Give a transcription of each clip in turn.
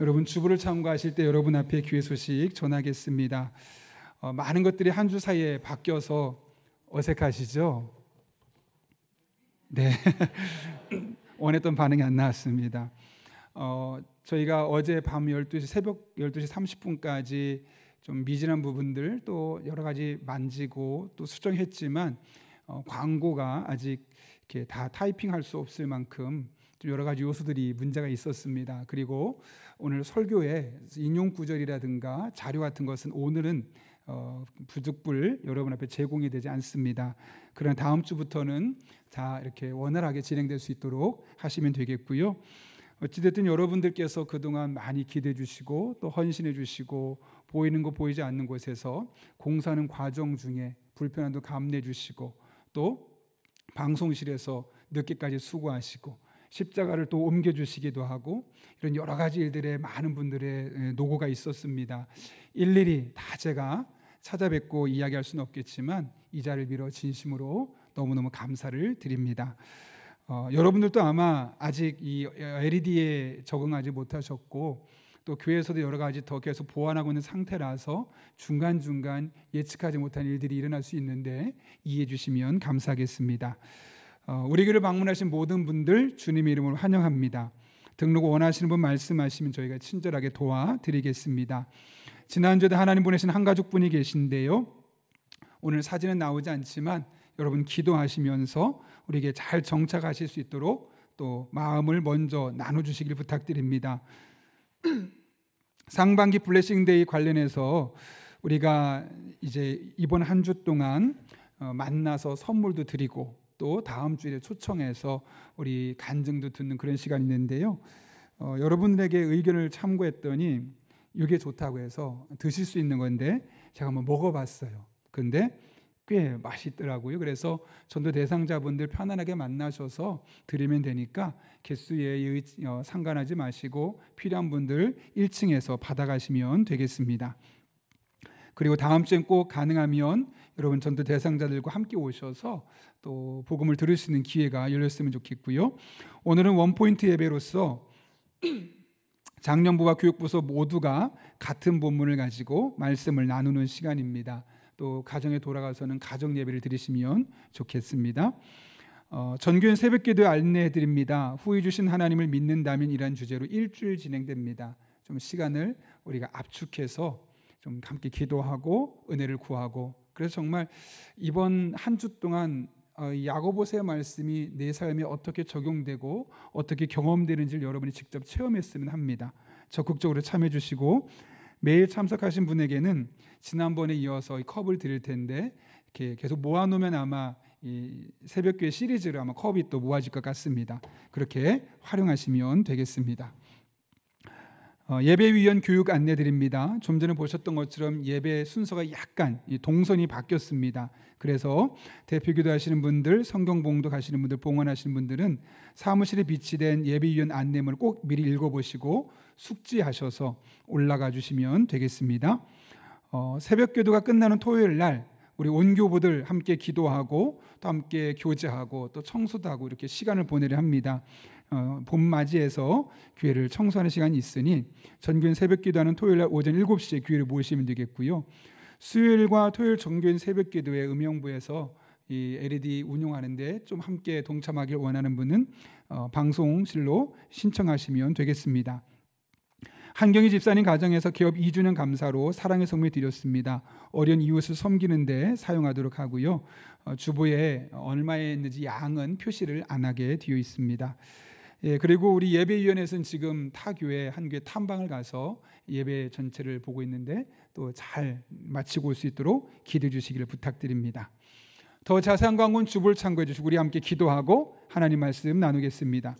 여러분 주부를 참고하실 때 여러분 앞에 귀의 소식 전하겠습니다. 많은 것들이 한 주 사이에 바뀌어서 어색하시죠? 네. 원했던 반응이 안 나왔습니다. 저희가 어제 밤 12시, 새벽 12시 30분까지 좀 미진한 부분들 또 여러 가지 만지고 또 수정했지만 광고가 아직 이렇게 다 타이핑할 수 없을 만큼 좀 여러 가지 요소들이 문제가 있었습니다. 그리고 오늘 설교에 인용 구절이라든가 자료 같은 것은 오늘은 부득불 여러분 앞에 제공이 되지 않습니다. 그러나 다음 주부터는 다 이렇게 원활하게 진행될 수 있도록 하시면 되겠고요. 어찌됐든 여러분들께서 그동안 많이 기대해 주시고 또 헌신해 주시고 보이는 것 보이지 않는 곳에서 공사하는 과정 중에 불편함도 감내해 주시고 또 방송실에서 늦게까지 수고하시고 십자가를 또 옮겨주시기도 하고 이런 여러 가지 일들에 많은 분들의 노고가 있었습니다. 일일이 다 제가 찾아뵙고 이야기할 수는 없겠지만 이 자리를 빌어 진심으로 너무너무 감사를 드립니다. 여러분들도 아마 아직 이 LED에 적응하지 못하셨고 또 교회에서도 여러 가지 더 계속 보완하고 있는 상태라서 중간중간 예측하지 못한 일들이 일어날 수 있는데 이해해 주시면 감사하겠습니다. 우리 교회를 방문하신 모든 분들 주님의 이름으로 환영합니다. 등록 원하시는 분 말씀하시면 저희가 친절하게 도와드리겠습니다. 지난주에도 하나님 보내신 한 가족분이 계신데요, 오늘 사진은 나오지 않지만 여러분 기도하시면서 우리에게 잘 정착하실 수 있도록 또 마음을 먼저 나눠주시길 부탁드립니다. 상반기 블레싱데이 관련해서 우리가 이제 이번 한 주 동안 만나서 선물도 드리고 또 다음 주에 초청해서 우리 간증도 듣는 그런 시간이 있는데요, 여러분들에게 의견을 참고했더니 이게 좋다고 해서 드실 수 있는 건데 제가 한번 먹어봤어요. 근데 꽤 맛있더라고요. 그래서 전도 대상자분들 편안하게 만나셔서 드리면 되니까 개수에 상관하지 마시고 필요한 분들 1층에서 받아가시면 되겠습니다. 그리고 다음 주엔 꼭 가능하면 여러분 전도 대상자들과 함께 오셔서 또 복음을 들을 수 있는 기회가 열렸으면 좋겠고요. 오늘은 원포인트 예배로서 장년부와 교육부서 모두가 같은 본문을 가지고 말씀을 나누는 시간입니다. 또 가정에 돌아가서는 가정 예배를 드리시면 좋겠습니다. 전교인 새벽기도 안내해드립니다. 후히 주신 하나님을 믿는다면 이란 주제로 일주일 진행됩니다. 좀 시간을 우리가 압축해서 좀 함께 기도하고 은혜를 구하고, 그래서 정말 이번 한 주 동안 야고보서의 말씀이 내 삶에 어떻게 적용되고 어떻게 경험되는지를 여러분이 직접 체험했으면 합니다. 적극적으로 참여해 주시고 매일 참석하신 분에게는 지난번에 이어서 이 컵을 드릴 텐데 이렇게 계속 모아놓으면 아마 이 새벽교회 시리즈로 아마 컵이 또 모아질 것 같습니다. 그렇게 활용하시면 되겠습니다. 예배위원 교육 안내드립니다. 좀 전에 보셨던 것처럼 예배 순서가 약간 동선이 바뀌었습니다. 그래서 대표기도 하시는 분들, 성경 봉독 하시는 분들, 봉헌하시는 분들은 사무실에 비치된 예배위원 안내문을 꼭 미리 읽어보시고 숙지하셔서 올라가 주시면 되겠습니다. 새벽기도가 끝나는 토요일 날 우리 온교부들 함께 기도하고 또 함께 교제하고 또 청소도 하고 이렇게 시간을 보내려 합니다. 봄 맞이해서 교회를 청소하는 시간이 있으니 전교인 새벽기도하는 토요일 날 오전 7시에 교회를 모이시면 되겠고요. 수요일과 토요일 전교인 새벽기도회 음영부에서 이 LED 운용하는데 좀 함께 동참하길 원하는 분은 방송실로 신청하시면 되겠습니다. 한경희 집사님 가정에서 개업 2주년 감사로 사랑의 성물 드렸습니다. 어려운 이웃을 섬기는 데 사용하도록 하고요. 주보에 얼마에 있는지 양은 표시를 안 하게 되어 있습니다. 그리고 우리 예배위원회에서는 지금 타 교회 한 교회 탐방을 가서 예배 전체를 보고 있는데 또 잘 마치고 올 수 있도록 기도해 주시기를 부탁드립니다. 더 자세한 광고는 주보를 참고해 주시고 우리 함께 기도하고 하나님 말씀 나누겠습니다.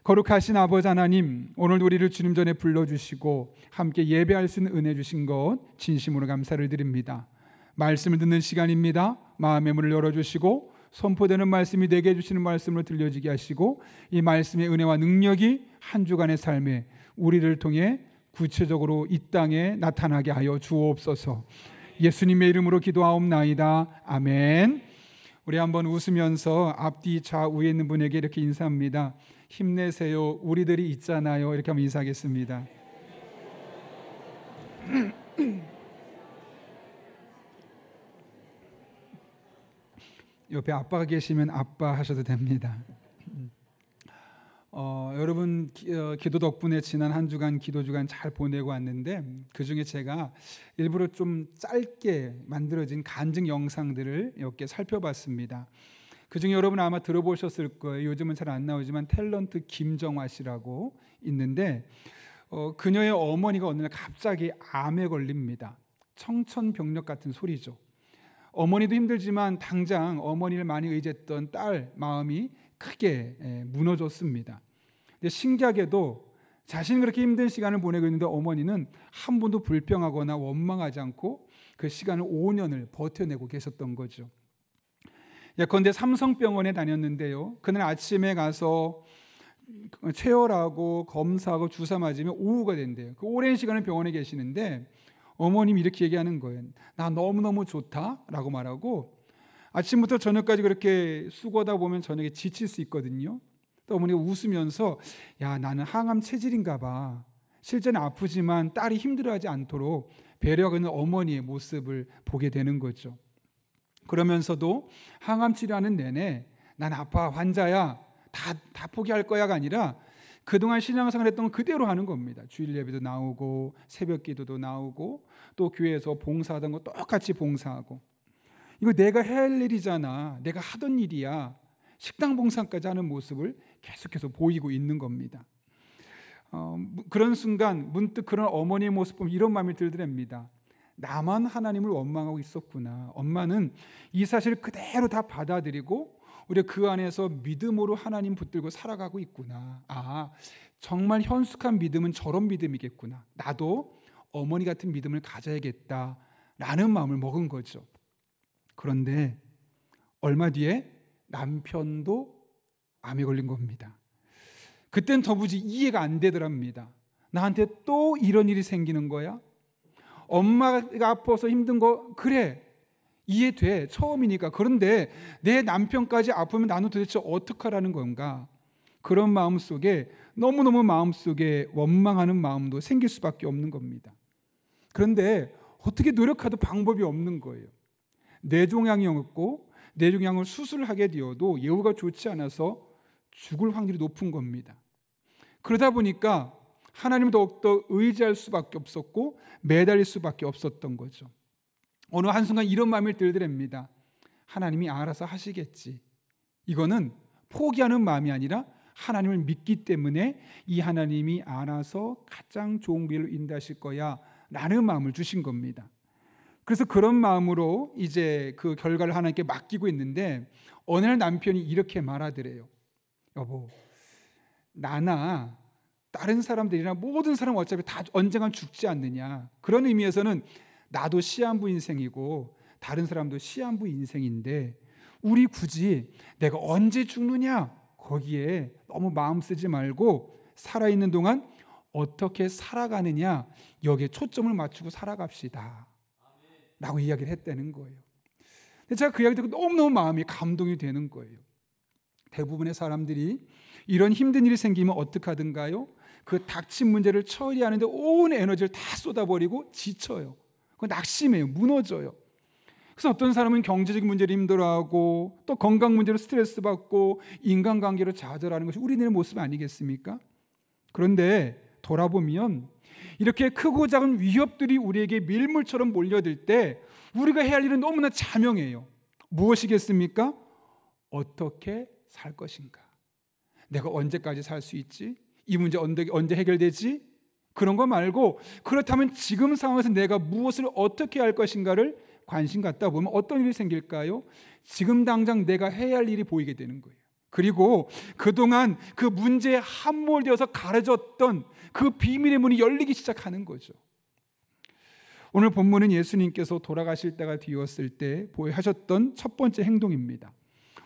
거룩하신 아버지 하나님, 오늘 우리를 주님 전에 불러주시고 함께 예배할 수 있는 은혜 주신 것 진심으로 감사를 드립니다. 말씀을 듣는 시간입니다. 마음의 문을 열어주시고 선포되는 말씀이 되게 해주시는 말씀으로 들려지게 하시고 이 말씀의 은혜와 능력이 한 주간의 삶에 우리를 통해 구체적으로 이 땅에 나타나게 하여 주옵소서. 예수님의 이름으로 기도하옵나이다. 아멘. 우리 한번 웃으면서 앞뒤 좌우에 있는 분에게 이렇게 인사합니다. 힘내세요. 우리들이 있잖아요. 이렇게 한번 인사하겠습니다. 옆에 아빠가 계시면 아빠 하셔도 됩니다. 여러분 기도 덕분에 지난 한 주간 기도 주간 잘 보내고 왔는데 그 중에 제가 일부러 좀 짧게 만들어진 간증 영상들을 몇 개 살펴봤습니다. 그 중에 여러분 아마 들어보셨을 거예요. 요즘은 잘 안 나오지만 탤런트 김정화 씨라고 있는데 그녀의 어머니가 어느 날 갑자기 암에 걸립니다. 청천벽력 같은 소리죠. 어머니도 힘들지만 당장 어머니를 많이 의지했던 딸 마음이 크게 무너졌습니다. 근데 신기하게도 자신이 그렇게 힘든 시간을 보내고 있는데 어머니는 한 번도 불평하거나 원망하지 않고 그 시간을 5년을 버텨내고 계셨던 거죠. 예컨대 삼성병원에 다녔는데요. 그날 아침에 가서 체열하고 검사하고 주사 맞으면 오후가 된대요. 그 오랜 시간을 병원에 계시는데 어머님이 이렇게 얘기하는 거예요. 나 너무너무 좋다라고 말하고 아침부터 저녁까지 그렇게 수고하다 보면 저녁에 지칠 수 있거든요. 또 어머니가 웃으면서 야 나는 항암 체질인가 봐. 실제는 아프지만 딸이 힘들어하지 않도록 배려하는 어머니의 모습을 보게 되는 거죠. 그러면서도 항암 치료하는 내내 난 아파 환자야 다 포기할 거야가 아니라 그동안 신앙생활 했던 건 그대로 하는 겁니다. 주일 예배도 나오고 새벽 기도도 나오고 또 교회에서 봉사하던 거 똑같이 봉사하고 이거 내가 해야 할 일이잖아. 내가 하던 일이야. 식당 봉사까지 하는 모습을 계속해서 보이고 있는 겁니다. 그런 순간 문득 그런 어머니의 모습 보면 이런 마음이 들더랍니다. 나만 하나님을 원망하고 있었구나. 엄마는 이 사실을 그대로 다 받아들이고 우리가 그 안에서 믿음으로 하나님 붙들고 살아가고 있구나. 정말 현숙한 믿음은 저런 믿음이겠구나. 나도 어머니 같은 믿음을 가져야겠다라는 마음을 먹은 거죠. 그런데 얼마 뒤에 남편도 암에 걸린 겁니다. 그땐 더부지 이해가 안 되더랍니다. 나한테 또 이런 일이 생기는 거야? 엄마가 아파서 힘든 거 그래 이해돼 처음이니까. 그런데 내 남편까지 아프면 나는 도대체 어떡하라는 건가? 그런 마음속에 너무너무 마음속에 원망하는 마음도 생길 수밖에 없는 겁니다. 그런데 어떻게 노력해도 방법이 없는 거예요. 뇌종양이었고 뇌종양을 수술하게 되어도 예후가 좋지 않아서 죽을 확률이 높은 겁니다. 그러다 보니까 하나님을 더욱더 의지할 수밖에 없었고 매달릴 수밖에 없었던 거죠. 어느 한순간 이런 마음이 들더랍니다. 하나님이 알아서 하시겠지. 이거는 포기하는 마음이 아니라 하나님을 믿기 때문에 이 하나님이 알아서 가장 좋은 길로 인도하실 거야 라는 마음을 주신 겁니다. 그래서 그런 마음으로 이제 그 결과를 하나님께 맡기고 있는데 어느 날 남편이 이렇게 말하더래요. 여보, 나나 다른 사람들이나 모든 사람 어차피 다 언젠간 죽지 않느냐. 그런 의미에서는 나도 시한부 인생이고 다른 사람도 시한부 인생인데 우리 굳이 내가 언제 죽느냐 거기에 너무 마음 쓰지 말고 살아있는 동안 어떻게 살아가느냐 여기에 초점을 맞추고 살아갑시다 라고 이야기를 했다는 거예요. 근데 제가 그 이야기 듣고 너무너무 마음이 감동이 되는 거예요. 대부분의 사람들이 이런 힘든 일이 생기면 어떻게 하든가요? 그 닥친 문제를 처리하는데 온 에너지를 다 쏟아버리고 지쳐요. 낙심해요. 무너져요. 그래서 어떤 사람은 경제적인 문제로 힘들어하고 또 건강 문제로 스트레스 받고 인간관계로 좌절하는 것이 우리들의 모습 아니겠습니까? 그런데 돌아보면 이렇게 크고 작은 위협들이 우리에게 밀물처럼 몰려들 때 우리가 해야 할 일은 너무나 자명해요. 무엇이겠습니까? 어떻게 살 것인가? 내가 언제까지 살 수 있지? 이 문제 언제 해결되지? 그런 거 말고 그렇다면 지금 상황에서 내가 무엇을 어떻게 할 것인가를 관심 갖다 보면 어떤 일이 생길까요? 지금 당장 내가 해야 할 일이 보이게 되는 거예요. 그리고 그동안 그 문제에 함몰되어서 가려졌던 그 비밀의 문이 열리기 시작하는 거죠. 오늘 본문은 예수님께서 돌아가실 때가 되었을 때 하셨던 첫 번째 행동입니다.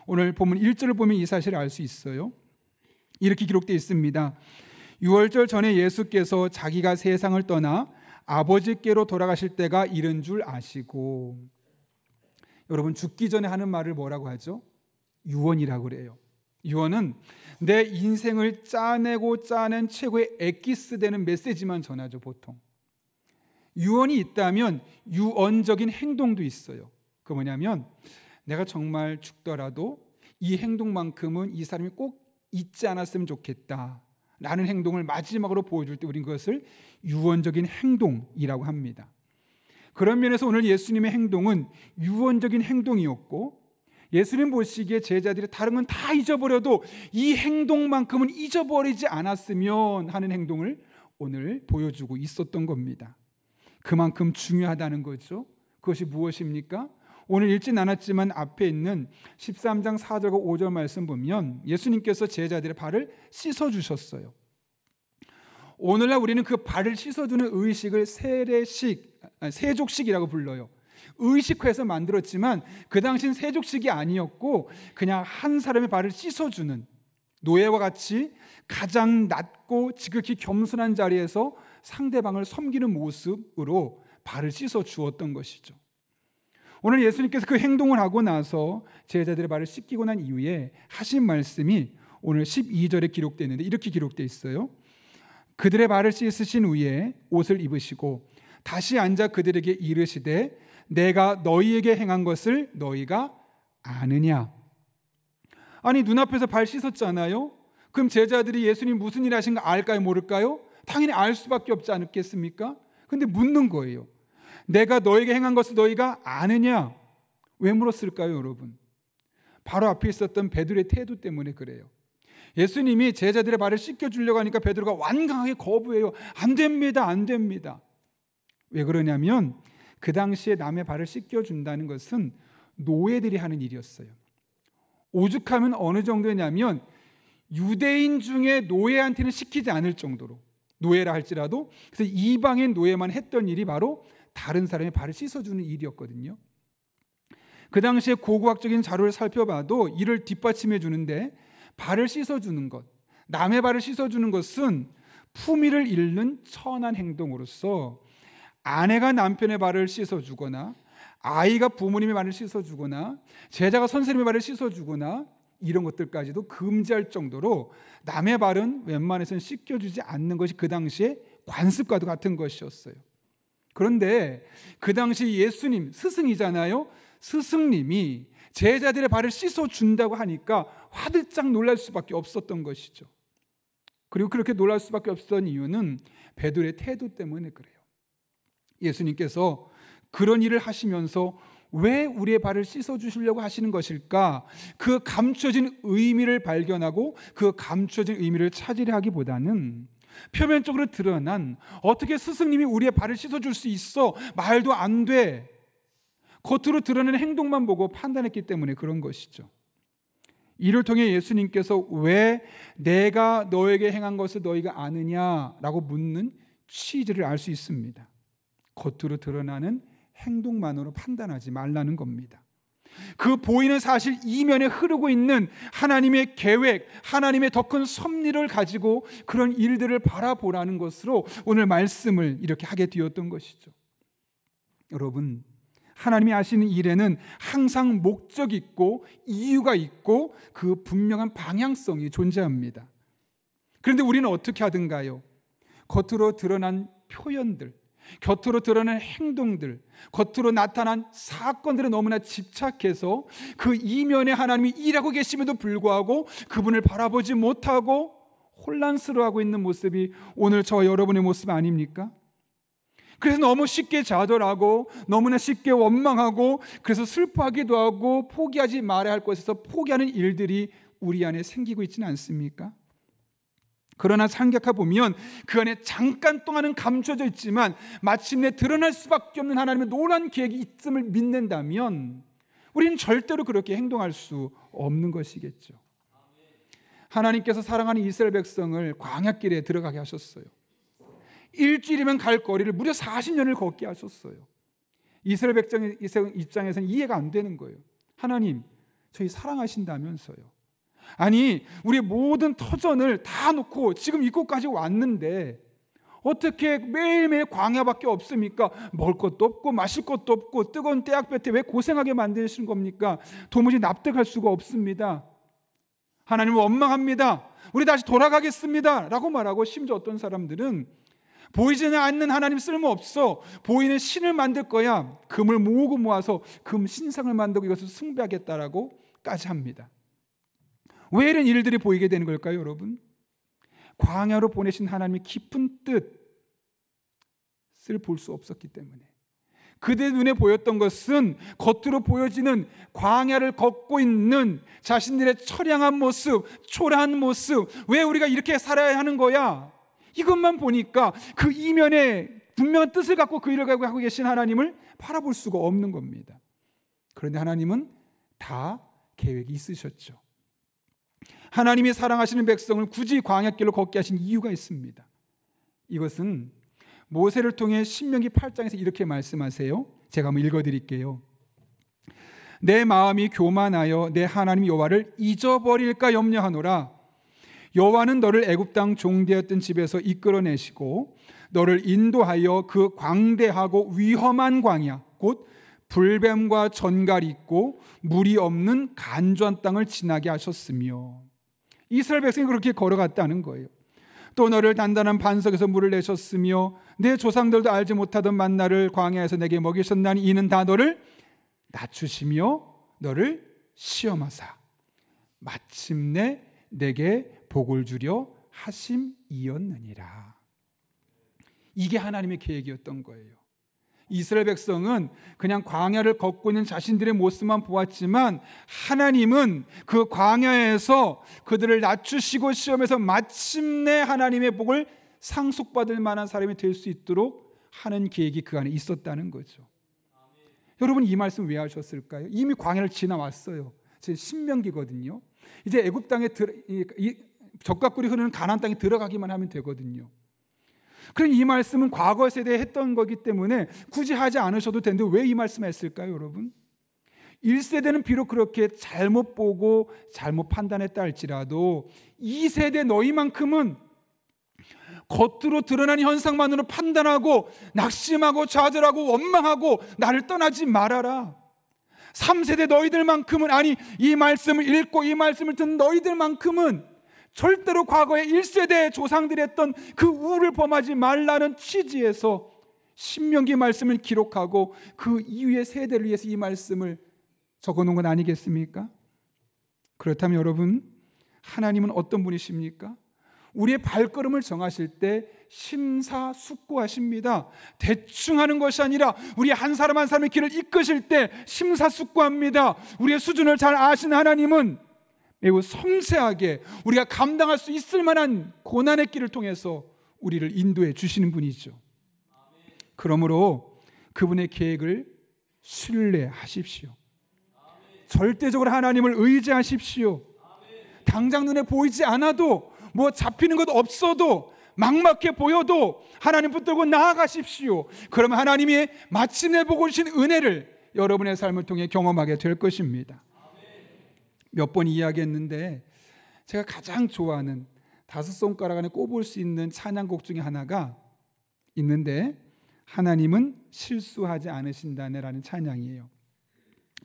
오늘 본문 1절을 보면 이 사실을 알 수 있어요. 이렇게 기록되어 있습니다. 유월절 전에 예수께서 자기가 세상을 떠나 아버지께로 돌아가실 때가 이른 줄 아시고, 여러분 죽기 전에 하는 말을 뭐라고 하죠? 유언이라고 그래요. 유언은 내 인생을 짜내고 짜낸 최고의 엑기스 되는 메시지만 전하죠. 보통 유언이 있다면 유언적인 행동도 있어요. 그 뭐냐면 내가 정말 죽더라도 이 행동만큼은 이 사람이 꼭 잊지 않았으면 좋겠다 라는 행동을 마지막으로 보여줄 때 우린 그것을 유언적인 행동이라고 합니다. 그런 면에서 오늘 예수님의 행동은 유언적인 행동이었고, 예수님 보시기에 제자들이 다른 건 다 잊어버려도 이 행동만큼은 잊어버리지 않았으면 하는 행동을 오늘 보여주고 있었던 겁니다. 그만큼 중요하다는 거죠. 그것이 무엇입니까? 오늘 읽진 않았지만 앞에 있는 13장 4절과 5절 말씀 보면 예수님께서 제자들의 발을 씻어주셨어요. 오늘날 우리는 그 발을 씻어주는 의식을 세족식이라고 불러요. 의식화해서 만들었지만 그 당시엔 세족식이 아니었고 그냥 한 사람의 발을 씻어주는, 노예와 같이 가장 낮고 지극히 겸손한 자리에서 상대방을 섬기는 모습으로 발을 씻어 주었던 것이죠. 오늘 예수님께서 그 행동을 하고 나서 제자들의 발을 씻기고 난 이후에 하신 말씀이 오늘 12절에 기록되어 있는데 이렇게 기록되어 있어요. 그들의 발을 씻으신 후에 옷을 입으시고 다시 앉아 그들에게 이르시되 내가 너희에게 행한 것을 너희가 아느냐. 아니 눈앞에서 발 씻었잖아요. 그럼 제자들이 예수님 무슨 일 하신가 알까요 모를까요? 당연히 알 수밖에 없지 않겠습니까? 근데 묻는 거예요. 내가 너에게 행한 것을 너희가 아느냐? 왜 물었을까요, 여러분? 바로 앞에 있었던 베드로의 태도 때문에 그래요. 예수님이 제자들의 발을 씻겨주려고 하니까 베드로가 완강하게 거부해요. 안 됩니다, 안 됩니다. 왜 그러냐면 그 당시에 남의 발을 씻겨준다는 것은 노예들이 하는 일이었어요. 오죽하면 어느 정도냐면 유대인 중에 노예한테는 시키지 않을 정도로, 노예라 할지라도 그래서 이방인 노예만 했던 일이 바로 다른 사람의 발을 씻어주는 일이었거든요. 그 당시에 고고학적인 자료를 살펴봐도 이를 뒷받침해 주는데 발을 씻어주는 것, 남의 발을 씻어주는 것은 품위를 잃는 천한 행동으로서 아내가 남편의 발을 씻어주거나 아이가 부모님의 발을 씻어주거나 제자가 선생님의 발을 씻어주거나 이런 것들까지도 금지할 정도로 남의 발은 웬만해서는 씻겨주지 않는 것이 그 당시에 관습과도 같은 것이었어요. 그런데 그 당시 예수님 스승이잖아요. 스승님이 제자들의 발을 씻어준다고 하니까 화들짝 놀랄 수밖에 없었던 것이죠. 그리고 그렇게 놀랄 수밖에 없었던 이유는 베드로의 태도 때문에 그래요. 예수님께서 그런 일을 하시면서 왜 우리의 발을 씻어주시려고 하시는 것일까? 그 감춰진 의미를 발견하고 그 감춰진 의미를 찾으려 하기보다는 표면적으로 드러난 어떻게 스승님이 우리의 발을 씻어줄 수 있어? 말도 안 돼. 겉으로 드러나는 행동만 보고 판단했기 때문에 그런 것이죠. 이를 통해 예수님께서 왜 내가 너에게 행한 것을 너희가 아느냐라고 묻는 취지를 알 수 있습니다. 겉으로 드러나는 행동만으로 판단하지 말라는 겁니다. 그 보이는 사실 이면에 흐르고 있는 하나님의 계획, 하나님의 더 큰 섭리를 가지고 그런 일들을 바라보라는 것으로 오늘 말씀을 이렇게 하게 되었던 것이죠. 여러분, 하나님이 하시는 일에는 항상 목적이 있고 이유가 있고 그 분명한 방향성이 존재합니다. 그런데 우리는 어떻게 하든가요? 겉으로 드러난 표현들, 겉으로 드러난 행동들, 겉으로 나타난 사건들에 너무나 집착해서 그 이면에 하나님이 일하고 계심에도 불구하고 그분을 바라보지 못하고 혼란스러워하고 있는 모습이 오늘 저와 여러분의 모습 아닙니까? 그래서 너무 쉽게 좌절하고 너무나 쉽게 원망하고 그래서 슬퍼하기도 하고 포기하지 말아야 할 것에서 포기하는 일들이 우리 안에 생기고 있지는 않습니까? 그러나 생각해 보면 그 안에 잠깐 동안은 감춰져 있지만 마침내 드러날 수밖에 없는 하나님의 놀라운 계획이 있음을 믿는다면 우리는 절대로 그렇게 행동할 수 없는 것이겠죠. 하나님께서 사랑하는 이스라엘 백성을 광야길에 들어가게 하셨어요. 일주일이면 갈 거리를 무려 40년을 걷게 하셨어요. 이스라엘 백성의 입장에서는 이해가 안 되는 거예요. 하나님, 저희 사랑하신다면서요. 아니, 우리의 모든 터전을 다 놓고 지금 이곳까지 왔는데 어떻게 매일매일 광야밖에 없습니까? 먹을 것도 없고 마실 것도 없고 뜨거운 떼약볕에 왜 고생하게 만드시는 겁니까? 도무지 납득할 수가 없습니다. 하나님 원망합니다. 우리 다시 돌아가겠습니다 라고 말하고 심지어 어떤 사람들은 보이지는 않는 하나님 쓸모없어. 보이는 신을 만들 거야. 금을 모으고 모아서 금 신상을 만들고 이것을 숭배하겠다라고까지 합니다. 왜 이런 일들이 보이게 되는 걸까요, 여러분? 광야로 보내신 하나님의 깊은 뜻을 볼 수 없었기 때문에. 그들 눈에 보였던 것은 겉으로 보여지는 광야를 걷고 있는 자신들의 처량한 모습, 초라한 모습, 왜 우리가 이렇게 살아야 하는 거야? 이것만 보니까 그 이면에 분명한 뜻을 갖고 그 일을 하고 계신 하나님을 바라볼 수가 없는 겁니다. 그런데 하나님은 다 계획이 있으셨죠. 하나님이 사랑하시는 백성을 굳이 광야길로 걷게 하신 이유가 있습니다. 이것은 모세를 통해 신명기 8장에서 이렇게 말씀하세요. 제가 한번 읽어드릴게요. 내 마음이 교만하여 내 하나님 여호와를 잊어버릴까 염려하노라. 여호와는 너를 애굽 땅 종되었던 집에서 이끌어내시고 너를 인도하여 그 광대하고 위험한 광야 곧 불뱀과 전갈이 있고 물이 없는 간조한 땅을 지나게 하셨으며, 이스라엘 백성이 그렇게 걸어갔다는 거예요. 또 너를 단단한 반석에서 물을 내셨으며 내 조상들도 알지 못하던 만나를 광야에서 내게 먹이셨나니 이는 다 너를 낮추시며 너를 시험하사 마침내 내게 복을 주려 하심이었느니라. 이게 하나님의 계획이었던 거예요. 이스라엘 백성은 그냥 광야를 걷고 있는 자신들의 모습만 보았지만 하나님은 그 광야에서 그들을 낮추시고 시험해서 마침내 하나님의 복을 상속받을 만한 사람이 될 수 있도록 하는 계획이 그 안에 있었다는 거죠. 여러분, 이 말씀 왜 하셨을까요? 이미 광야를 지나왔어요. 제 신명기거든요. 이제 애굽 땅에 젖과 꿀이 흐르는 가나안 땅에 들어가기만 하면 되거든요. 그럼 이 말씀은 과거 세대에 했던 거기 때문에 굳이 하지 않으셔도 되는데 왜 이 말씀을 했을까요, 여러분? 1세대는 비록 그렇게 잘못 보고 잘못 판단했다 할지라도 2세대 너희만큼은 겉으로 드러난 현상만으로 판단하고 낙심하고 좌절하고 원망하고 나를 떠나지 말아라. 3세대 너희들만큼은, 아니 이 말씀을 읽고 이 말씀을 듣는 너희들만큼은 절대로 과거에 1세대 조상들이 했던 그 우를 범하지 말라는 취지에서 신명기 말씀을 기록하고 그 이후의 세대를 위해서 이 말씀을 적어놓은 건 아니겠습니까? 그렇다면 여러분, 하나님은 어떤 분이십니까? 우리의 발걸음을 정하실 때 심사숙고하십니다. 대충 하는 것이 아니라 우리 한 사람 한 사람의 길을 이끄실 때 심사숙고합니다. 우리의 수준을 잘 아시는 하나님은 매우 섬세하게 우리가 감당할 수 있을 만한 고난의 길을 통해서 우리를 인도해 주시는 분이죠. 그러므로 그분의 계획을 신뢰하십시오. 절대적으로 하나님을 의지하십시오. 당장 눈에 보이지 않아도 뭐 잡히는 것 없어도 막막해 보여도 하나님 붙들고 나아가십시오. 그러면 하나님이 마침내 보고 주신 은혜를 여러분의 삶을 통해 경험하게 될 것입니다. 몇 번 이야기했는데 제가 가장 좋아하는 5손가락 안에 꼽을 수 있는 찬양곡 중에 하나가 있는데, 하나님은 실수하지 않으신다네라는 찬양이에요.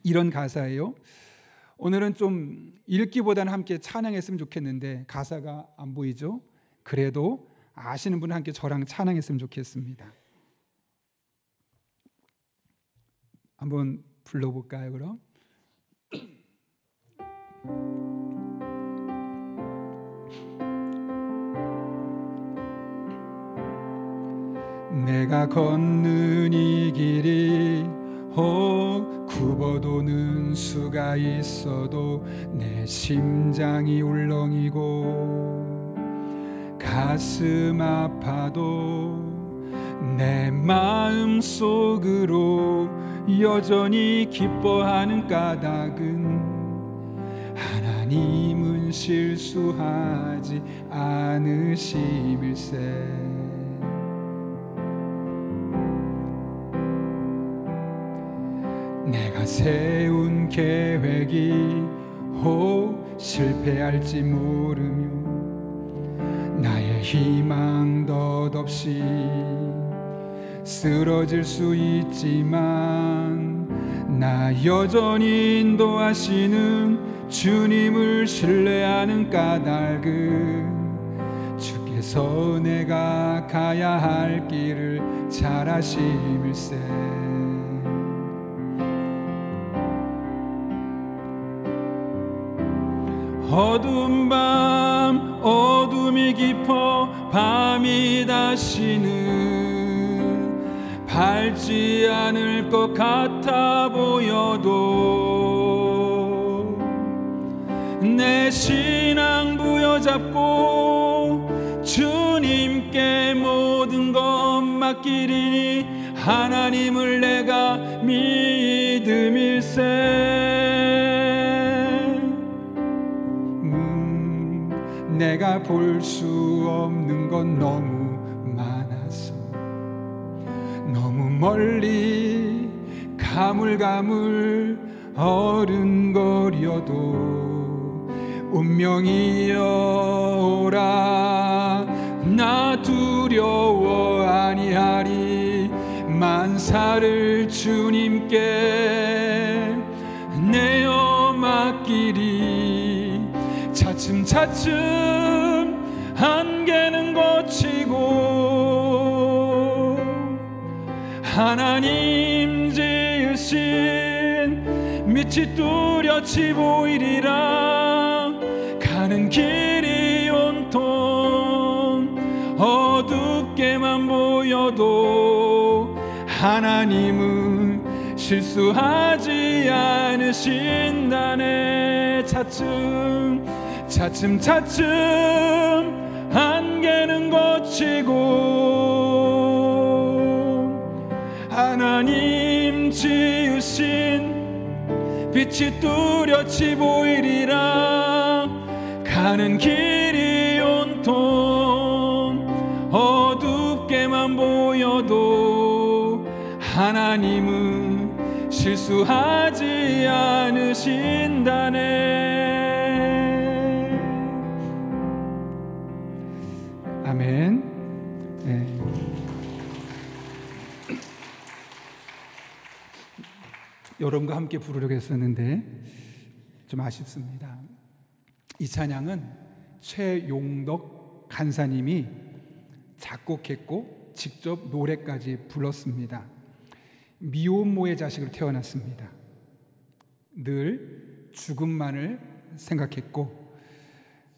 이런 가사예요. 오늘은 좀 읽기보다는 함께 찬양했으면 좋겠는데 가사가 안 보이죠? 그래도 아시는 분은 함께 저랑 찬양했으면 좋겠습니다. 한번 불러볼까요, 그럼? 내가 걷는 이 길이 굽어도는 수가 있어도 내 심장이 울렁이고 가슴 아파도 내 마음 속으로 여전히 기뻐하는 까닭은 하나님은 실수하지 않으심일세. 내가 세운 계획이 혹 실패할지 모르며 나의 희망 덧없이 쓰러질 수 있지만 나 여전히 인도하시는 주님을 신뢰하는 까닭은 주께서 내가 가야 할 길을 잘 아심일세. 어두운 밤 어둠이 깊어 밤이 다시는 밝지 않을 것 같아 보여도 내 신앙 부여잡고 주님께 모든 것 맡기리니 하나님을 내가 믿음일세. 내가 볼 수 없는 건 너무 많아서 너무 멀리 가물가물 어른거려도 운명이여 오라 나 두려워 아니하리. 만사를 주님께 내어 맡기리. 차츰차츰 한계는 거치고 하나님 지으신 빛이 뚜렷이 보이리라. 가는 길이 온통 어둡게만 보여도 하나님은 실수하지 않으신다네. 차츰 한계는 거치고 하나님 지으신 빛이 뚜렷이 보이리라. 가는 길이 온통 어둡게만 보여도 하나님은 실수하지 않으신다네. 아멘. 네. 여러분과 함께 부르려고 했었는데 좀 아쉽습니다. 이 찬양은 최용덕 간사님이 작곡했고 직접 노래까지 불렀습니다. 미혼모의 자식으로 태어났습니다. 늘 죽음만을 생각했고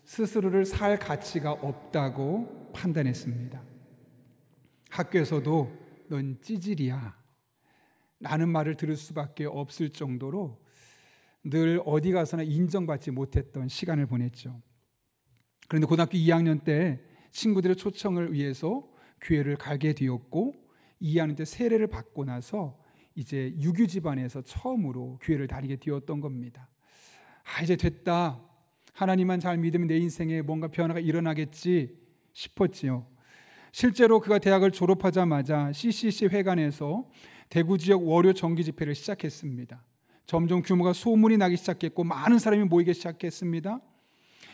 스스로를 살 가치가 없다고 판단했습니다. 학교에서도 넌 찌질이야 라는 말을 들을 수밖에 없을 정도로 늘 어디 가서나 인정받지 못했던 시간을 보냈죠. 그런데 고등학교 2학년 때 친구들의 초청을 위해서 교회를 가게 되었고 2학년 때 세례를 받고 나서 이제 유교 집안에서 처음으로 교회를 다니게 되었던 겁니다. 이제 됐다. 하나님만 잘 믿으면 내 인생에 뭔가 변화가 일어나겠지 싶었지요. 실제로 그가 대학을 졸업하자마자 CCC 회관에서 대구 지역 월요 정기 집회를 시작했습니다. 점점 규모가 소문이 나기 시작했고 많은 사람이 모이기 시작했습니다.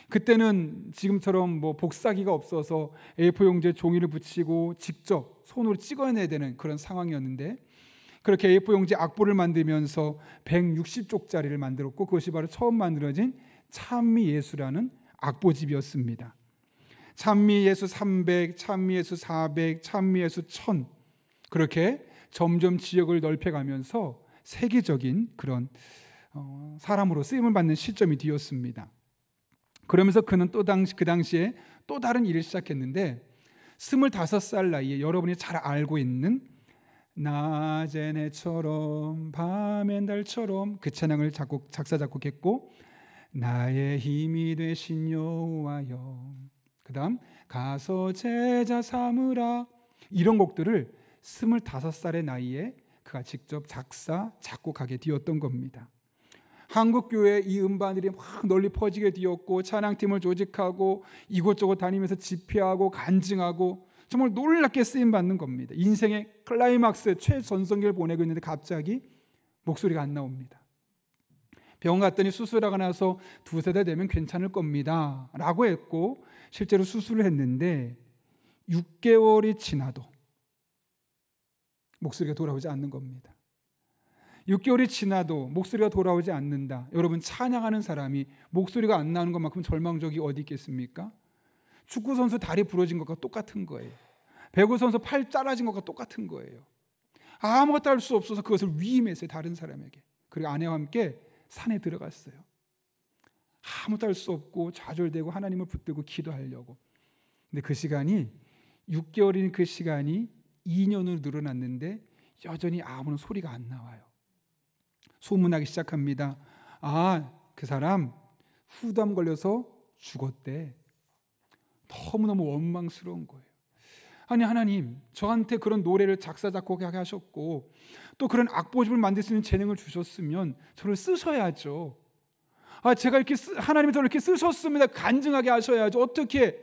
그때는 지금처럼 복사기가 없어서 A4 용지에 종이를 붙이고 직접 손으로 찍어내야 되는 그런 상황이었는데 그렇게 A4 용지 악보를 만들면서 160쪽짜리를 만들었고 그것이 바로 처음 만들어진 찬미예수라는 악보집이었습니다. 찬미예수 300, 찬미예수 400, 찬미예수 1000 그렇게 점점 지역을 넓혀가면서 세계적인 그런 사람으로 쓰임을 받는 시점이 되었습니다. 그러면서 그는 그 당시에 또 다른 일을 시작했는데 25살 나이에 여러분이 잘 알고 있는 낮엔 해처럼 밤엔 달처럼 그 찬양을 작사 작곡했고 나의 힘이 되신 여호와여 그 다음 가서 제자 삼으라 이런 곡들을 25살의 나이에 그가 직접 작사 작곡하게 되었던 겁니다. 한국교회에 이 음반들이 막 널리 퍼지게 되었고 찬양팀을 조직하고 이곳저곳 다니면서 집회하고 간증하고 정말 놀랍게 쓰임받는 겁니다. 인생의 클라이막스 최전성기를 보내고 있는데 갑자기 목소리가 안 나옵니다. 병원 갔더니 수술하고 나서 2-3달 되면 괜찮을 겁니다 라고 했고 실제로 수술을 했는데 6개월이 지나도 목소리가 돌아오지 않는 겁니다. 6개월이 지나도 목소리가 돌아오지 않는다. 여러분 찬양하는 사람이 목소리가 안 나오는 것만큼 절망적이 어디 있겠습니까? 축구 선수 다리 부러진 것과 똑같은 거예요. 배구 선수 팔 잘라진 것과 똑같은 거예요. 아무것도 할 수 없어서 그것을 위임했어요, 다른 사람에게. 그리고 아내와 함께 산에 들어갔어요. 아무것도 할 수 없고 좌절되고 하나님을 붙들고 기도하려고. 근데 그 시간이 6개월인 그 시간이 2년으로 늘어났는데 여전히 아무런 소리가 안 나와요. 소문나기 시작합니다. 아, 그 사람 후담 걸려서 죽었대. 너무너무 원망스러운 거예요. 아니, 하나님, 저한테 그런 노래를 작사 작곡하게 하셨고 또 그런 악보집을 만들 수 있는 재능을 주셨으면 저를 쓰셔야죠. 아, 제가 이렇게 하나님이 저를 이렇게 쓰셨습니다. 간증하게 하셔야죠. 어떻게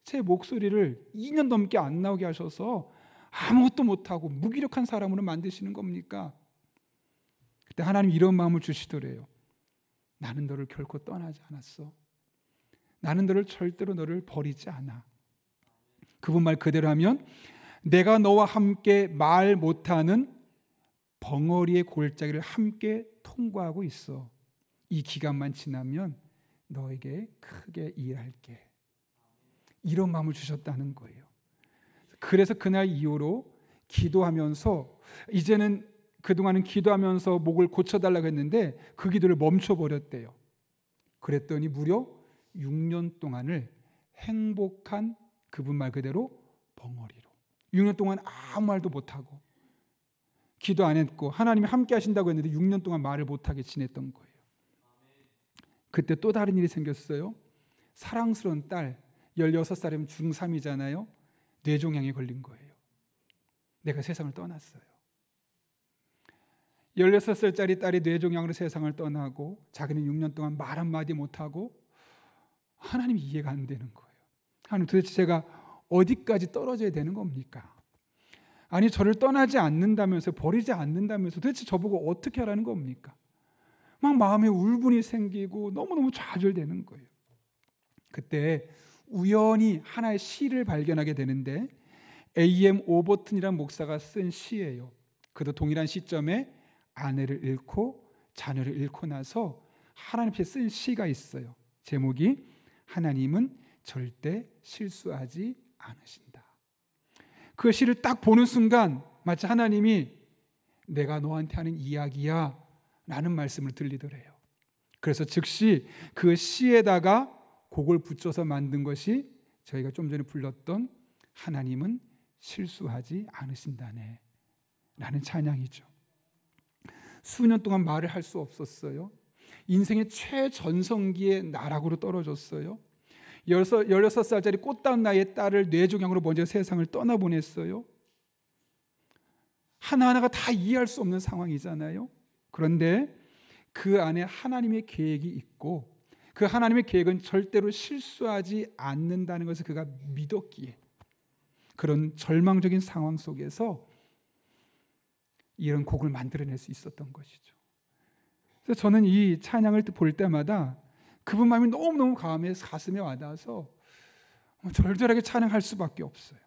제 목소리를 2년 넘게 안 나오게 하셔서 아무것도 못하고 무기력한 사람으로 만드시는 겁니까? 그때 하나님 이런 마음을 주시더래요. 나는 너를 결코 떠나지 않았어. 나는 절대로 너를 버리지 않아. 그분 말 그대로 하면 내가 너와 함께 말 못하는 벙어리의 골짜기를 함께 통과하고 있어. 이 기간만 지나면 너에게 크게 일할게. 이런 마음을 주셨다는 거예요. 그래서 그날 이후로 기도하면서, 이제는 그동안은 기도하면서 목을 고쳐달라고 했는데 그 기도를 멈춰버렸대요. 그랬더니 무려 6년 동안을 행복한, 그분 말 그대로 벙어리로 6년 동안 아무 말도 못하고 기도 안 했고 하나님이 함께 하신다고 했는데 6년 동안 말을 못하게 지냈던 거예요. 그때 또 다른 일이 생겼어요. 사랑스러운 딸, 16살이면 중3이잖아요. 뇌종양에 걸린 거예요. 내가 세상을 떠났어요. 16살짜리 딸이 뇌종양으로 세상을 떠나고 자기는 6년 동안 말 한마디 못하고, 하나님이 이해가 안 되는 거예요. 하나님, 도대체 제가 어디까지 떨어져야 되는 겁니까? 아니, 저를 떠나지 않는다면서, 버리지 않는다면서 도대체 저보고 어떻게 하라는 겁니까? 막 마음에 울분이 생기고 너무너무 좌절되는 거예요. 그때 우연히 하나의 시를 발견하게 되는데 A.M. 오버튼이라는 목사가 쓴 시예요. 그도 동일한 시점에 아내를 잃고 자녀를 잃고 나서 하나님 앞에 쓴 시가 있어요. 제목이 하나님은 절대 실수하지 않으신다. 그 시를 딱 보는 순간 마치 하나님이 내가 너한테 하는 이야기야 라는 말씀을 들리더래요. 그래서 즉시 그 시에다가 곡을 붙여서 만든 것이 저희가 좀 전에 불렀던 하나님은 실수하지 않으신다네 라는 찬양이죠. 수년 동안 말을 할 수 없었어요. 인생의 최전성기에 나락으로 떨어졌어요. 16살짜리 꽃다운 나이의 딸을 뇌종양으로 먼저 세상을 떠나보냈어요. 하나하나가 다 이해할 수 없는 상황이잖아요. 그런데 그 안에 하나님의 계획이 있고 그 하나님의 계획은 절대로 실수하지 않는다는 것을 그가 믿었기에 그런 절망적인 상황 속에서 이런 곡을 만들어낼 수 있었던 것이죠. 그래서 저는 이 찬양을 볼 때마다 그분 마음이 너무너무 가슴에 와닿아서 절절하게 찬양할 수밖에 없어요.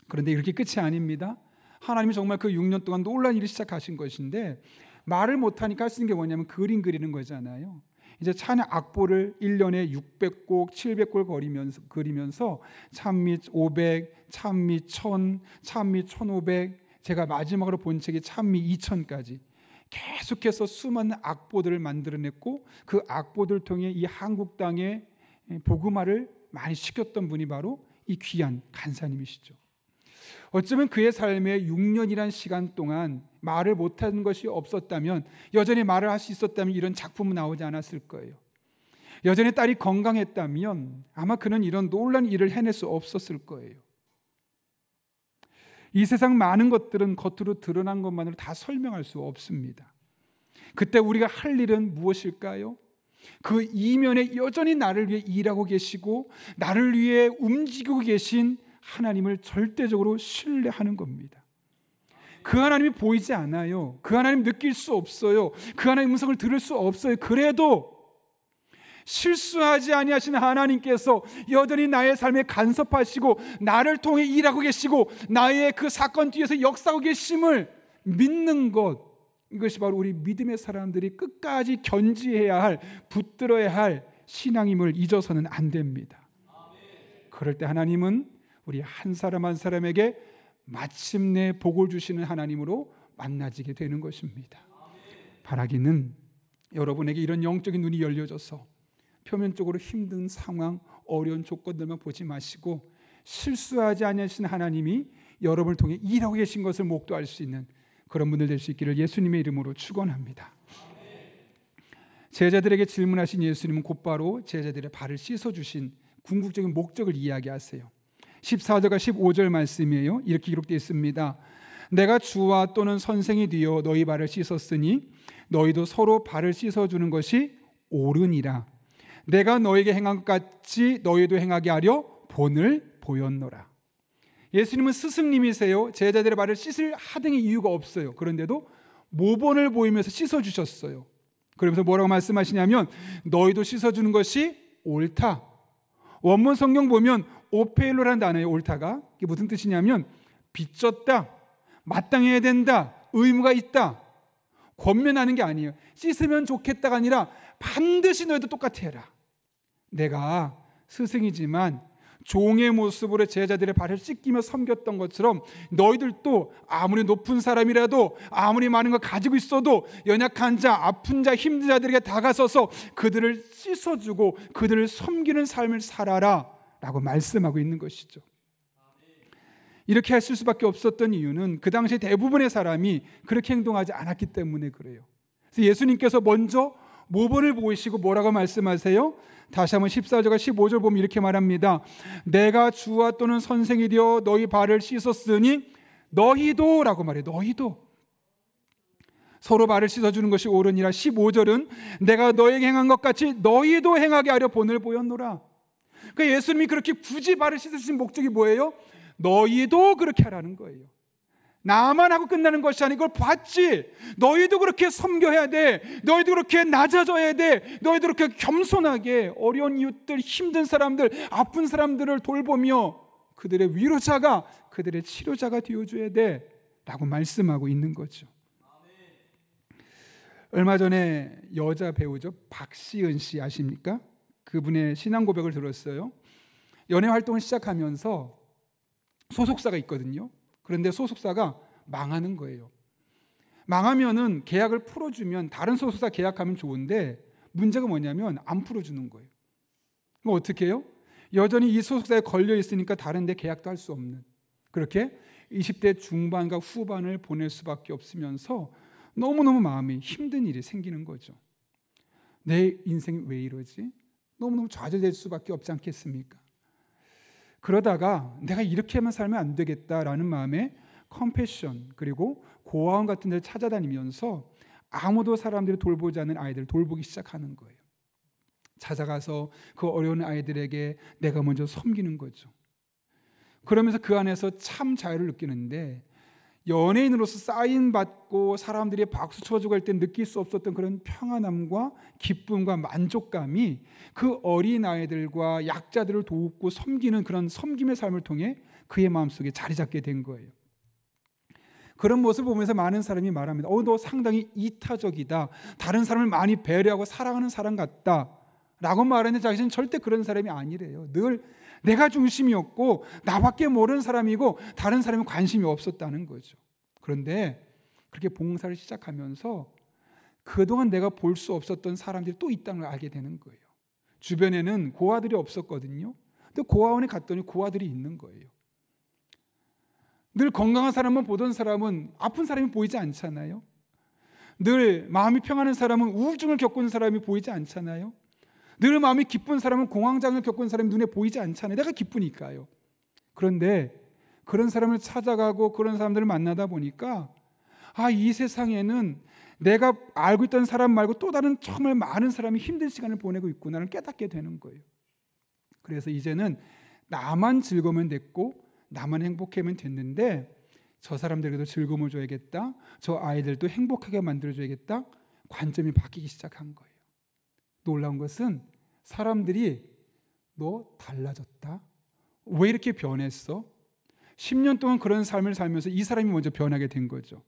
그런데 이렇게 끝이 아닙니다. 하나님이 정말 그 6년 동안 놀라운 일을 시작하신 것인데 말을 못하니까 할 수 있는 게 뭐냐면 그림 그리는 거잖아요. 이제 찬양 악보를 1년에 600곡, 700곡 그리면서 찬미 500, 찬미 1000, 찬미 1500, 제가 마지막으로 본 책이 찬미 2000까지 계속해서 수많은 악보들을 만들어냈고 그 악보들 통해 이 한국 땅에 복음화를 많이 시켰던 분이 바로 이 귀한 간사님이시죠. 어쩌면 그의 삶에 6년이란 시간 동안 말을 못하는 것이 없었다면, 여전히 말을 할 수 있었다면 이런 작품은 나오지 않았을 거예요. 여전히 딸이 건강했다면 아마 그는 이런 놀라운 일을 해낼 수 없었을 거예요. 이 세상 많은 것들은 겉으로 드러난 것만으로 다 설명할 수 없습니다. 그때 우리가 할 일은 무엇일까요? 그 이면에 여전히 나를 위해 일하고 계시고 나를 위해 움직이고 계신 하나님을 절대적으로 신뢰하는 겁니다. 그 하나님이 보이지 않아요. 그 하나님 느낄 수 없어요. 그 하나님 음성을 들을 수 없어요. 그래도 실수하지 아니하시는 하나님께서 여전히 나의 삶에 간섭하시고 나를 통해 일하고 계시고 나의 그 사건 뒤에서 역사하고 계심을 믿는 것, 이것이 바로 우리 믿음의 사람들이 끝까지 견지해야 할, 붙들어야 할 신앙임을 잊어서는 안 됩니다. 그럴 때 하나님은 우리 한 사람 한 사람에게 마침내 복을 주시는 하나님으로 만나지게 되는 것입니다. 바라기는 여러분에게 이런 영적인 눈이 열려져서 표면적으로 힘든 상황, 어려운 조건들만 보지 마시고 실수하지 않으신 하나님이 여러분을 통해 일하고 계신 것을 목도할 수 있는 그런 분들 될 수 있기를 예수님의 이름으로 축원합니다. 제자들에게 질문하신 예수님은 곧바로 제자들의 발을 씻어주신 궁극적인 목적을 이야기하세요. 14절과 15절 말씀이에요. 이렇게 기록되어 있습니다. 내가 주와 또는 선생이 되어 너희 발을 씻었으니 너희도 서로 발을 씻어주는 것이 옳으니라. 내가 너에게 행한 것 같이 너희도 행하게 하려 본을 보였노라. 예수님은 스승님이세요. 제자들의 발을 씻을 하등의 이유가 없어요. 그런데도 모본을 보이면서 씻어주셨어요. 그러면서 뭐라고 말씀하시냐면 너희도 씻어주는 것이 옳다. 원문 성경 보면 오페일로라는 단어예요. 옳다가 이게 무슨 뜻이냐면 빚졌다, 마땅해야 된다, 의무가 있다, 권면하는 게 아니에요. 씻으면 좋겠다가 아니라 반드시 너희도 똑같이 해라. 내가 스승이지만 종의 모습으로 제자들의 발을 씻기며 섬겼던 것처럼 너희들도 아무리 높은 사람이라도 아무리 많은 걸 가지고 있어도 연약한 자, 아픈 자, 힘든 자들에게 다가서서 그들을 씻어주고 그들을 섬기는 삶을 살아라 라고 말씀하고 있는 것이죠. 이렇게 했을 수밖에 없었던 이유는 그 당시 대부분의 사람이 그렇게 행동하지 않았기 때문에 그래요. 그래서 예수님께서 먼저 모본을 보이시고 뭐라고 말씀하세요? 다시 한번 14절과 15절 보면 이렇게 말합니다. 내가 주와 또는 선생이 되어 너희 발을 씻었으니 너희도 라고 말해요. 너희도 서로 발을 씻어주는 것이 옳으니라. 15절은 내가 너에게 행한 것 같이 너희도 행하게 하려 본을 보였노라. 그러니까 예수님이 그렇게 굳이 발을 씻으신 목적이 뭐예요? 너희도 그렇게 하라는 거예요. 나만 하고 끝나는 것이 아니고 이걸 봤지. 너희도 그렇게 섬겨야 돼. 너희도 그렇게 낮아져야 돼. 너희도 그렇게 겸손하게 어려운 이웃들, 힘든 사람들, 아픈 사람들을 돌보며 그들의 위로자가, 그들의 치료자가 되어줘야 돼 라고 말씀하고 있는 거죠. 얼마 전에 여자 배우죠. 박시은 씨 아십니까? 그분의 신앙 고백을 들었어요. 연애 활동을 시작하면서 소속사가 있거든요. 그런데 소속사가 망하는 거예요. 망하면은 계약을 풀어주면 다른 소속사 계약하면 좋은데 문제가 뭐냐면 안 풀어주는 거예요. 그럼 어떻게 해요? 여전히 이 소속사에 걸려 있으니까 다른 데 계약도 할 수 없는, 그렇게 20대 중반과 후반을 보낼 수밖에 없으면서 너무너무 마음이 힘든 일이 생기는 거죠. 내 인생이 왜 이러지? 너무너무 좌절될 수밖에 없지 않겠습니까? 그러다가 내가 이렇게만 살면 안 되겠다라는 마음에 컴패션 그리고 고아원 같은 데를 찾아다니면서 아무도 사람들이 돌보지 않는 아이들을 돌보기 시작하는 거예요. 찾아가서 그 어려운 아이들에게 내가 먼저 섬기는 거죠. 그러면서 그 안에서 참 자유를 느끼는데 연예인으로서 사인받고 사람들이 박수 쳐주고 할 때 느낄 수 없었던 그런 평안함과 기쁨과 만족감이 그 어린 아이들과 약자들을 돕고 섬기는 그런 섬김의 삶을 통해 그의 마음속에 자리 잡게 된 거예요. 그런 모습을 보면서 많은 사람이 말합니다. 너 상당히 이타적이다. 다른 사람을 많이 배려하고 사랑하는 사람 같다 라고 말하는데 자신은 절대 그런 사람이 아니래요. 늘 내가 중심이었고 나밖에 모르는 사람이고 다른 사람은 관심이 없었다는 거죠. 그런데 그렇게 봉사를 시작하면서 그동안 내가 볼 수 없었던 사람들이 또 있다는 걸 알게 되는 거예요. 주변에는 고아들이 없었거든요. 근데 고아원에 갔더니 고아들이 있는 거예요. 늘 건강한 사람만 보던 사람은 아픈 사람이 보이지 않잖아요. 늘 마음이 평안한 사람은 우울증을 겪은 사람이 보이지 않잖아요. 늘 마음이 기쁜 사람은 공황장애를 겪은 사람이 눈에 보이지 않잖아요. 내가 기쁘니까요. 그런데 그런 사람을 찾아가고 그런 사람들을 만나다 보니까 이 세상에는 내가 알고 있던 사람 말고 또 다른 정말 많은 사람이 힘든 시간을 보내고 있구나를 깨닫게 되는 거예요. 그래서 이제는 나만 즐거우면 됐고 나만 행복하면 됐는데 저 사람들에게도 즐거움을 줘야겠다. 저 아이들도 행복하게 만들어줘야겠다. 관점이 바뀌기 시작한 거예요. 놀라운 것은 사람들이 너 달라졌다. 왜 이렇게 변했어? 10년 동안 그런 삶을 살면서 이 사람이 먼저 변하게 된 거죠.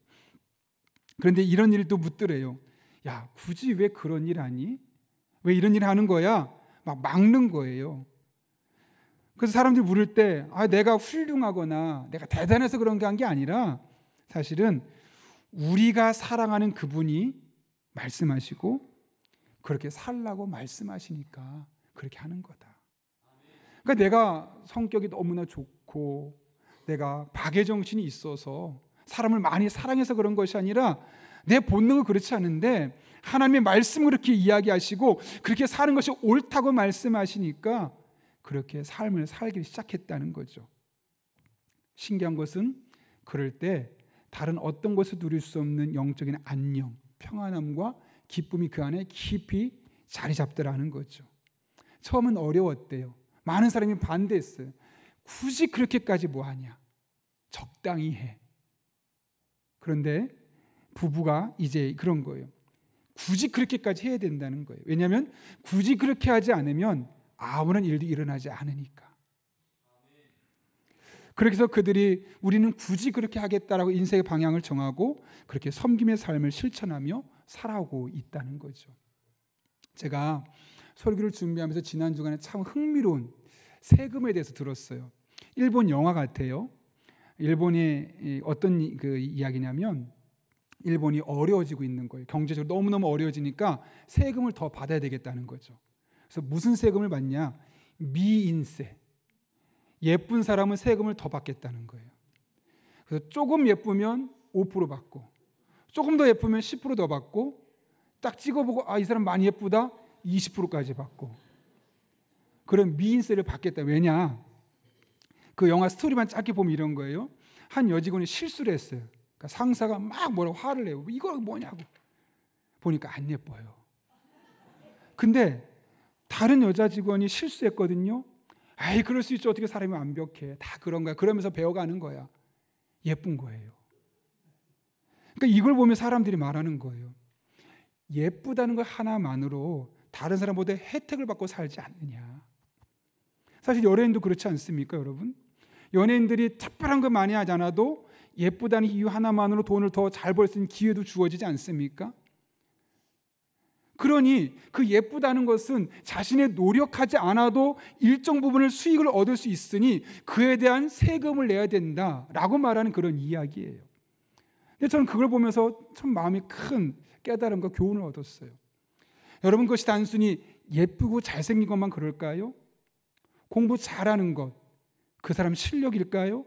그런데 이런 일도 묻더래요. 야, 굳이 왜 그런 일 하니? 왜 이런 일 하는 거야? 막 막는 거예요. 그래서 사람들이 물을 때 내가 훌륭하거나 내가 대단해서 그런 게 한 게 아니라 사실은 우리가 사랑하는 그분이 말씀하시고 그렇게 살라고 말씀하시니까 그렇게 하는 거다. 그러니까 내가 성격이 너무나 좋고 내가 박애 정신이 있어서 사람을 많이 사랑해서 그런 것이 아니라 내 본능은 그렇지 않은데 하나님의 말씀을 그렇게 이야기하시고 그렇게 사는 것이 옳다고 말씀하시니까 그렇게 삶을 살기 시작했다는 거죠. 신기한 것은 그럴 때 다른 어떤 것을 누릴 수 없는 영적인 안녕, 평안함과 기쁨이 그 안에 깊이 자리 잡더라는 거죠. 처음은 어려웠대요. 많은 사람이 반대했어요. 굳이 그렇게까지 뭐하냐? 적당히 해. 그런데 부부가 이제 그런 거예요. 굳이 그렇게까지 해야 된다는 거예요. 왜냐하면 굳이 그렇게 하지 않으면 아무런 일도 일어나지 않으니까. 그렇게 해서 그들이 우리는 굳이 그렇게 하겠다라고 인생의 방향을 정하고 그렇게 섬김의 삶을 실천하며 살아오고 있다는 거죠. 제가 설교를 준비하면서 지난 주간에 참 흥미로운 세금에 대해서 들었어요. 일본 영화 같아요. 일본의 어떤 그 이야기냐면 일본이 어려워지고 있는 거예요. 경제적으로 너무너무 어려워지니까 세금을 더 받아야 되겠다는 거죠. 그래서 무슨 세금을 받냐? 미인세. 예쁜 사람은 세금을 더 받겠다는 거예요. 그래서 조금 예쁘면 5% 받고 조금 더 예쁘면 10% 더 받고 딱 찍어보고 이 사람 많이 예쁘다 20%까지 받고 그런 미인세를 받겠다. 왜냐? 그 영화 스토리만 짧게 보면 이런 거예요. 한 여직원이 실수를 했어요. 그러니까 상사가 막 뭐라고 화를 내고 이거 뭐냐고 보니까 안 예뻐요. 근데 다른 여자 직원이 실수했거든요. 그럴 수 있죠. 어떻게 사람이 완벽해. 다 그런 거야. 그러면서 배워가는 거야. 예쁜 거예요. 그러니까 이걸 보면 사람들이 말하는 거예요. 예쁘다는 것 하나만으로 다른 사람보다 혜택을 받고 살지 않느냐. 사실 연예인도 그렇지 않습니까, 여러분? 연예인들이 특별한 거 많이 하지 않아도 예쁘다는 이유 하나만으로 돈을 더 잘 벌 수 있는 기회도 주어지지 않습니까? 그러니 그 예쁘다는 것은 자신의 노력하지 않아도 일정 부분을 수익을 얻을 수 있으니 그에 대한 세금을 내야 된다라고 말하는 그런 이야기예요. 근데 저는 그걸 보면서 참 마음이 큰 깨달음과 교훈을 얻었어요. 여러분, 그것이 단순히 예쁘고 잘생긴 것만 그럴까요? 공부 잘하는 것, 그 사람 실력일까요?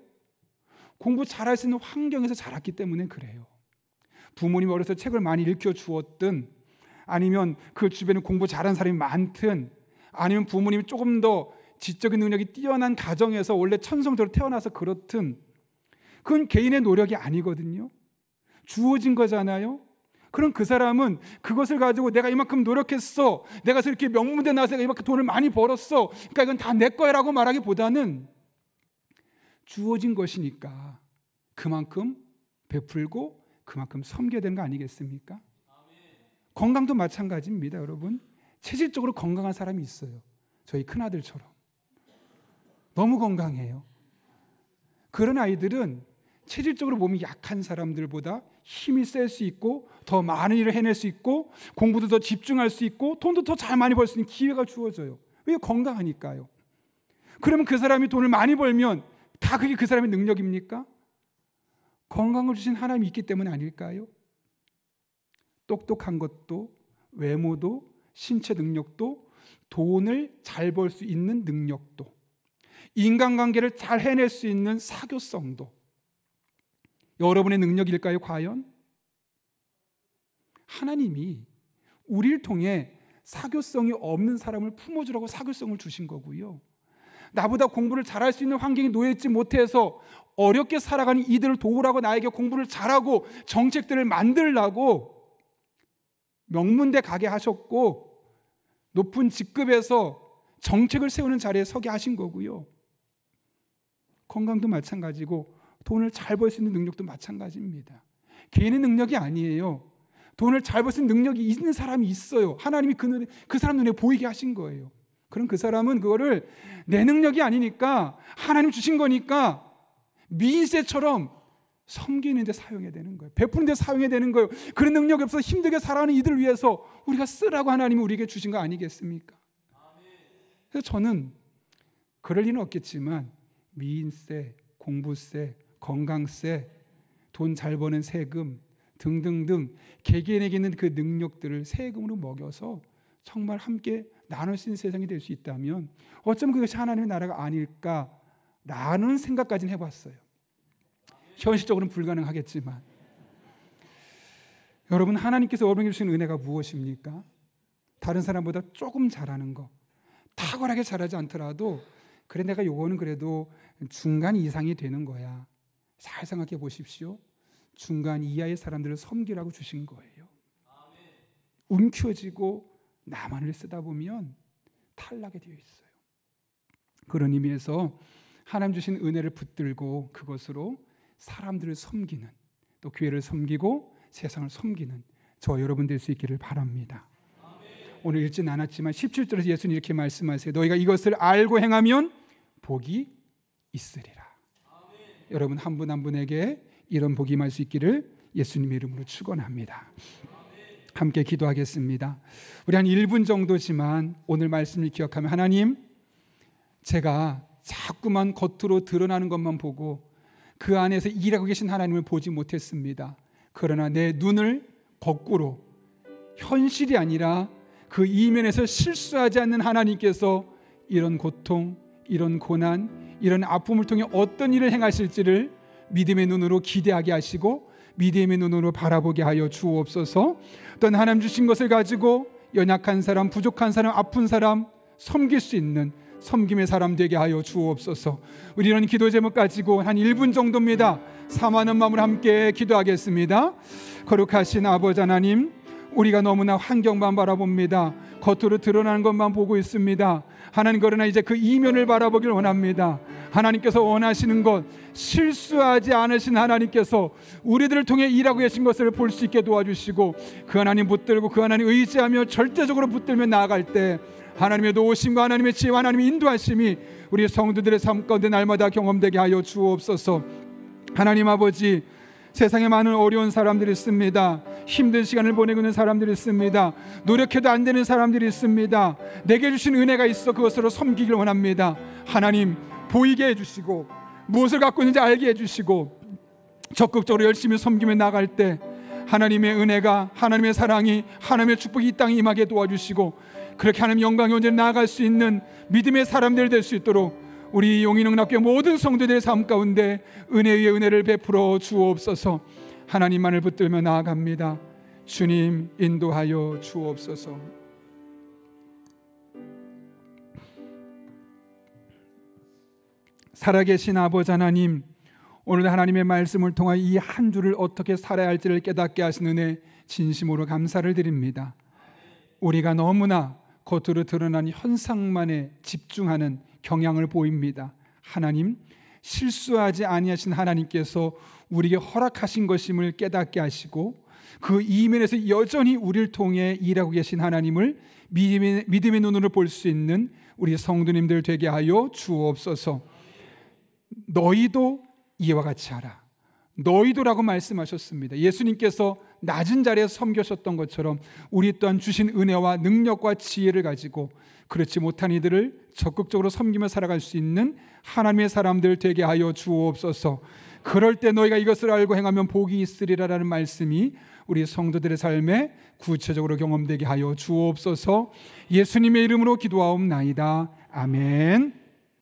공부 잘할 수 있는 환경에서 자랐기 때문에 그래요. 부모님이 어려서 책을 많이 읽혀 주었든 아니면 그 주변에 공부 잘하는 사람이 많든 아니면 부모님이 조금 더 지적인 능력이 뛰어난 가정에서 원래 천성적으로 태어나서 그렇든 그건 개인의 노력이 아니거든요. 주어진 거잖아요. 그럼 그 사람은 그것을 가지고 내가 이만큼 노력했어, 내가 이렇게 명문대 나와서 내가 이만큼 돈을 많이 벌었어, 그러니까 이건 다 내 거야라고 말하기보다는 주어진 것이니까 그만큼 베풀고 그만큼 섬겨야 되는 거 아니겠습니까? 건강도 마찬가지입니다, 여러분. 체질적으로 건강한 사람이 있어요. 저희 큰아들처럼 너무 건강해요. 그런 아이들은 체질적으로 몸이 약한 사람들보다 힘이 셀 수 있고 더 많은 일을 해낼 수 있고 공부도 더 집중할 수 있고 돈도 더 잘 많이 벌 수 있는 기회가 주어져요. 왜? 건강하니까요. 그러면 그 사람이 돈을 많이 벌면 다 그게 그 사람의 능력입니까? 건강을 주신 하나님이 있기 때문 아닐까요? 똑똑한 것도 외모도 신체 능력도 돈을 잘 벌 수 있는 능력도 인간관계를 잘 해낼 수 있는 사교성도 여러분의 능력일까요? 과연? 하나님이 우리를 통해 사교성이 없는 사람을 품어주라고 사교성을 주신 거고요. 나보다 공부를 잘할 수 있는 환경에 놓여있지 못해서 어렵게 살아가는 이들을 도우라고 나에게 공부를 잘하고 정책들을 만들라고 명문대 가게 하셨고 높은 직급에서 정책을 세우는 자리에 서게 하신 거고요. 건강도 마찬가지고 돈을 잘 벌 수 있는 능력도 마찬가지입니다. 개인의 능력이 아니에요. 돈을 잘 벌 수 있는 능력이 있는 사람이 있어요. 하나님이 그 사람 눈에 보이게 하신 거예요. 그럼 그 사람은 그거를 내 능력이 아니니까 하나님 주신 거니까 미인세처럼 섬기는 데 사용해야 되는 거예요. 베푸는 데 사용해야 되는 거예요. 그런 능력이 없어서 힘들게 살아가는 이들을 위해서 우리가 쓰라고 하나님이 우리에게 주신 거 아니겠습니까? 그래서 저는 그럴 리는 없겠지만 미인세, 공부세, 건강세, 돈 잘 버는 세금 등등등 개개인에게 있는 그 능력들을 세금으로 먹여서 정말 함께 나눌 수 있는 세상이 될 수 있다면 어쩌면 그것이 하나님의 나라가 아닐까라는 생각까지는 해봤어요. 현실적으로는 불가능하겠지만 여러분, 하나님께서 여러분에게 주신 은혜가 무엇입니까? 다른 사람보다 조금 잘하는 거, 탁월하게 잘하지 않더라도 그래 내가 요거는 그래도 중간 이상이 되는 거야. 잘 생각해 보십시오. 중간 이하의 사람들을 섬기라고 주신 거예요. 움켜쥐고 나만을 쓰다 보면 탈락이 되어 있어요. 그런 의미에서 하나님 주신 은혜를 붙들고 그것으로 사람들을 섬기는, 또 교회를 섬기고 세상을 섬기는 저 여러분 될 수 있기를 바랍니다. 오늘 읽진 않았지만 17절에서 예수님 이렇게 말씀하세요. 너희가 이것을 알고 행하면 복이 있으리라. 여러분 한 분 한 분에게 이런 복이 임할 수 있기를 예수님의 이름으로 축원합니다. 함께 기도하겠습니다. 우리 한 1분 정도지만 오늘 말씀을 기억하며, 하나님, 제가 자꾸만 겉으로 드러나는 것만 보고 그 안에서 일하고 계신 하나님을 보지 못했습니다. 그러나 내 눈을 거꾸로 현실이 아니라 그 이면에서 실수하지 않는 하나님께서 이런 고통, 이런 고난, 이런 아픔을 통해 어떤 일을 행하실지를 믿음의 눈으로 기대하게 하시고 믿음의 눈으로 바라보게 하여 주옵소서. 또한 하나님 주신 것을 가지고 연약한 사람, 부족한 사람, 아픈 사람 섬길 수 있는 섬김의 사람 되게 하여 주옵소서. 우리 이런 기도 제목 가지고 한 1분 정도입니다. 사모하는 마음으로 함께 기도하겠습니다. 거룩하신 아버지 하나님, 우리가 너무나 환경만 바라봅니다. 겉으로 드러나는 것만 보고 있습니다. 하나님, 그러나 이제 그 이면을 바라보길 원합니다. 하나님께서 원하시는 것, 실수하지 않으신 하나님께서 우리들을 통해 일하고 계신 것을 볼 수 있게 도와주시고 그 하나님 붙들고 그 하나님 의지하며 절대적으로 붙들며 나아갈 때 하나님의 도우심과 하나님의 지혜와 하나님의 인도하심이 우리 성도들의 삶 가운데 날마다 경험되게 하여 주옵소서. 하나님 아버지, 세상에 많은 어려운 사람들이 있습니다. 힘든 시간을 보내고 있는 사람들이 있습니다. 노력해도 안 되는 사람들이 있습니다. 내게 주신 은혜가 있어 그것으로 섬기길 원합니다. 하나님, 보이게 해주시고 무엇을 갖고 있는지 알게 해주시고 적극적으로 열심히 섬기며 나갈 때 하나님의 은혜가, 하나님의 사랑이, 하나님의 축복이 이 땅에 임하게 도와주시고 그렇게 하나님 영광의 온전히 나아갈 수 있는 믿음의 사람들 될 수 있도록 우리 용인응답교회 모든 성도들의 삶 가운데 은혜 위에 은혜를 베풀어 주옵소서. 하나님만을 붙들며 나아갑니다. 주님 인도하여 주옵소서. 살아계신 아버지 하나님, 오늘 하나님의 말씀을 통하여 이 한 주를 어떻게 살아야 할지를 깨닫게 하신 은혜 진심으로 감사를 드립니다. 우리가 너무나 겉으로 드러난 현상만에 집중하는 경향을 보입니다. 하나님, 실수하지 아니하신 하나님께서 우리에게 허락하신 것임을 깨닫게 하시고 그 이면에서 여전히 우리를 통해 일하고 계신 하나님을 믿음의 눈으로 볼 수 있는 우리 성도님들 되게 하여 주옵소서. 너희도 이와 같이 하라. 너희도라고 말씀하셨습니다. 예수님께서 낮은 자리에서 섬기셨던 것처럼 우리 또한 주신 은혜와 능력과 지혜를 가지고 그렇지 못한 이들을 적극적으로 섬기며 살아갈 수 있는 하나님의 사람들 되게 하여 주옵소서. 그럴 때 너희가 이것을 알고 행하면 복이 있으리라라는 말씀이 우리 성도들의 삶에 구체적으로 경험되게 하여 주옵소서. 예수님의 이름으로 기도하옵나이다. 아멘.